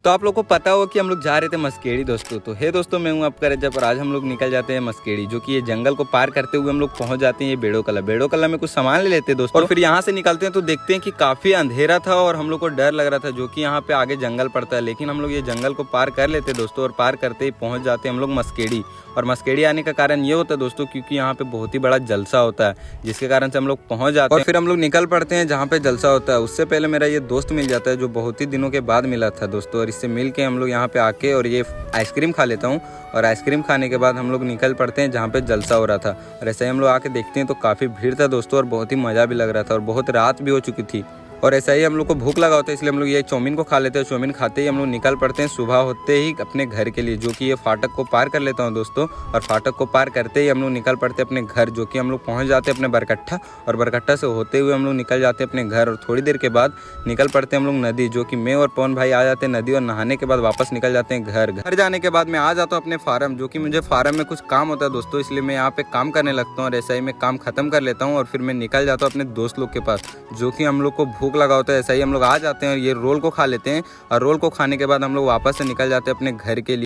तो आप लोग को पता हो कि हम लोग जा रहे थे मस्केड़ी दोस्तों। तो हे दोस्तों, मैं हूं आपका रजब और आज हम लोग निकल जाते हैं मस्केड़ी, जो कि ये जंगल को पार करते हुए हम लोग पहुंच जाते हैं ये बेड़ो कला में कुछ सामान ले लेते हैं दोस्तों। और फिर यहाँ से निकलते हैं तो देखते हैं कि काफी अंधेरा था और हम लोग को डर लग रहा था, जो कि यहाँ पे आगे जंगल पड़ता है। लेकिन हम लोग ये जंगल को पार कर लेते दोस्तों और पार करते ही पहुंच जाते हैं हम लोग मस्केड़ी। और मस्केड़ी आने का कारण ये होता है दोस्तों, क्योंकि यहाँ पे बहुत ही बड़ा जलसा होता है, जिसके कारण से हम लोग पहुंच जाते हैं और फिर हम लोग निकल पड़ते हैं जहाँ पे जलसा होता है। उससे पहले मेरा ये दोस्त मिल जाता है, जो बहुत ही दिनों के बाद मिला था दोस्तों। और इससे मिल के हम लोग यहाँ पे आके और ये आइसक्रीम खा लेता हूँ और आइसक्रीम खाने के बाद हम लोग निकल पड़ते हैं जहाँ पे जलसा हो रहा था। और ऐसे ही हम लोग आके देखते हैं तो काफ़ी भीड़ था दोस्तों और बहुत ही मज़ा भी लग रहा था और बहुत रात भी हो चुकी थी। और ऐसा ही हम लोग को भूख लगा होता है, इसलिए हम लोग ये चाउमीन को खा लेते हैं। चाउमीन खाते ही हम लोग निकल पड़ते हैं सुबह होते ही अपने घर के लिए, जो कि ये फाटक को पार कर लेता हूँ दोस्तों। और फाटक को पार करते ही हम लोग निकल पड़ते हैं अपने घर, जो कि हम लोग पहुँच जाते हैं अपने बरकट्ठा। और बरकट्ठा से होते हुए हम लोग निकल जाते हैं अपने घर और थोड़ी देर के बाद निकल पड़ते हैं हम लोग नदी, जो कि मैं और पवन भाई आ जाते हैं नदी और नहाने के बाद वापस निकल जाते हैं घर जाने के बाद मैं आ जाता हूँ अपने फार्म, जो कि मुझे फार्म में कुछ काम होता है दोस्तों, इसलिए मैं यहाँ पे काम करने लगता हूँ। और ऐसा ही मैं काम खत्म कर लेता हूँ और फिर मैं निकल जाता हूँ अपने दोस्त लोग के पास, जो कि हम लोग को भूख लगा होता है। ऐसा ही हम लोग आ जाते हैं और ये रोल को खा लेते हैं और रोल को खाने के बाद हम लोग वापस से निकल जाते हैं अपने घर के लिए।